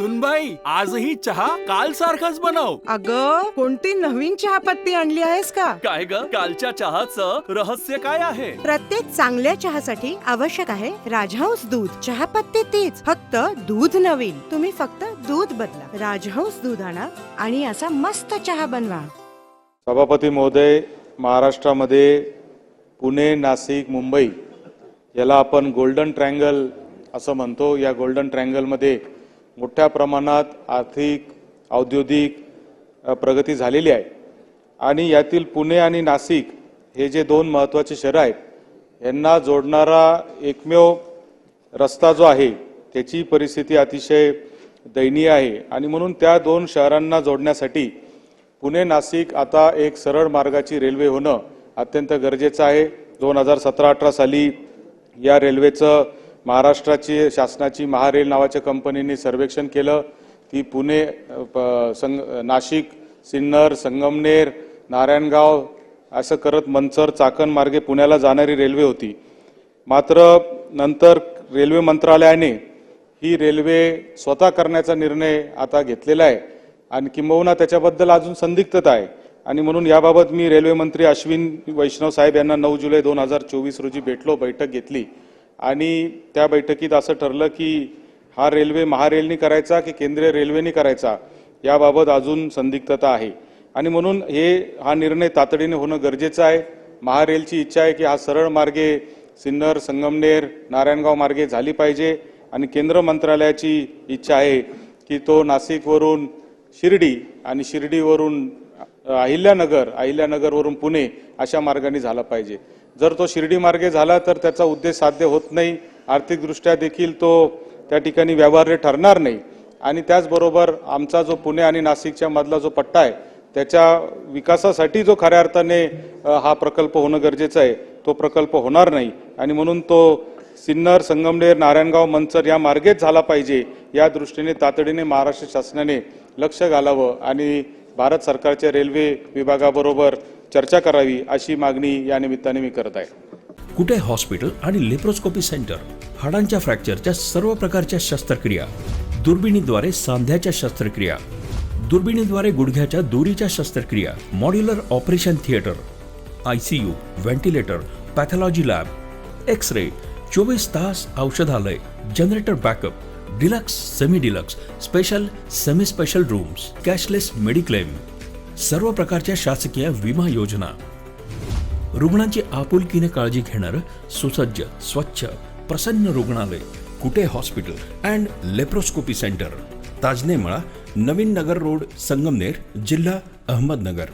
सुनबाई, आजही चहा काल सारखाच बनव. अगं, कोणती नवीन चहापत्ती आणली आहेस का? काय ग, कालच्या चहाचं रहस्य काय आहे? प्रत्येक चांगल्या चहासाठी आवश्यक आहे राजहंस दूध. चहापत्ती तीच, फक्त दूध नवीन. तुम्ही फक्त दूध बदला. राजहंस दूध आणा आणि असा मस्त चहा बनवा. सभापती महोदय, महाराष्ट्रामध्ये पुणे, नाशिक, मुंबई याला आपण गोल्डन ट्रायंगल असं म्हणतो. या गोल्डन ट्रायंगलमध्ये मोठ्या प्रमाणात आर्थिक, औद्योगिक प्रगती झालेली आहे आणि यातील पुणे आणि नाशिक हे जे दोन महत्त्वाचे शहर आहेत यांना जोडणारा एकमेव रस्ता जो आहे त्याची परिस्थिती अतिशय दयनीय आहे आणि म्हणून त्या दोन शहरांना जोडण्यासाठी पुणे नाशिक आता एक सरळ मार्गाची रेल्वे होणं अत्यंत गरजेचं आहे. 2017-18 साली या रेल्वेचं महाराष्ट्राची शासनाची महारेल नावाच्या कंपनीने सर्वेक्षण केलं. ती पुणे नाशिक, सिन्नर, संगमनेर, नारायणगाव असं करत मंचर, चाकण मार्गे पुण्याला जाणारी रेल्वे होती. मात्र नंतर रेल्वे मंत्रालयाने ही रेल्वे स्वतः करण्याचा निर्णय आता घेतलेला आहे आणि किंबहुना त्याच्याबद्दल अजून संदिग्धता आहे आणि म्हणून याबाबत मी रेल्वे मंत्री अश्विन वैष्णव साहेब यांना 9 जुलै 2024 रोजी भेटलो, बैठक घेतली आणि त्या बैठकीत असं ठरलं की हा रेल्वे महारेलनी करायचा की केंद्रीय रेल्वेनी करायचा याबाबत अजून संदिग्धता आहे आणि म्हणून हा निर्णय तातडीने होणं गरजेचं आहे. महारेलची इच्छा आहे की हा सरळ मार्गे सिन्नर, संगमनेर, नारायणगाव मार्गे झाली पाहिजे आणि केंद्र मंत्रालयाची इच्छा आहे की तो नाशिकवरून शिर्डी आणि शिर्डीवरून अहिल्यानगरवरून पुणे अशा मार्गाने झाला पाहिजे. जर तो शिर्डी मार्गे झाला तर त्याचा उद्देश साध्य होत नाही, आर्थिकदृष्ट्या देखील तो त्या ठिकाणी व्यवहार्य ठरणार नाही आणि त्याचबरोबर आमचा जो पुणे आणि नाशिकच्या मधला जो पट्टा आहे त्याच्या विकासासाठी जो खऱ्या अर्थाने हा प्रकल्प होणं गरजेचं आहे तो प्रकल्प होणार नाही आणि म्हणून तो सिन्नर, संगमनेर, नारायणगाव, मंचर या मार्गेच झाला पाहिजे. या दृष्टीने तातडीने महाराष्ट्र शासनाने लक्ष घालावं आणि भारत सरकारच्या रेल्वे विभागाबरोबर चर्चा करावी अशी मागणी या निमित्ताने मी करत आहे. कुठे हॉस्पिटल आणि लेप्रोस्कोपी सेंटर, हाडांच्या फ्रॅक्चरच्या सर्व प्रकारच्या शस्त्रक्रिया, दुर्बिणीद्वारे सांध्याच्या शस्त्रक्रिया, दुर्बिणीद्वारे गुडघ्याच्या दोरीच्या शस्त्रक्रिया, modular operation theatre, ICU, ventilator, pathology lab, X-ray, 24 तास औषधालय, generator backup, deluxe, semi deluxe, special, semi special rooms, cashless mediclaim, सर्व प्रकारच्या शासकीय विमा योजना, रुग्णांची आपुलकीने काळजी घेणारं सुसज्ज, स्वच्छ, प्रसन्न रुग्णालय, Kute hospital and laparoscopy centre, Tajne Mala, Navin Nagar road, Sangamner, जिल्हा अहमदनगर.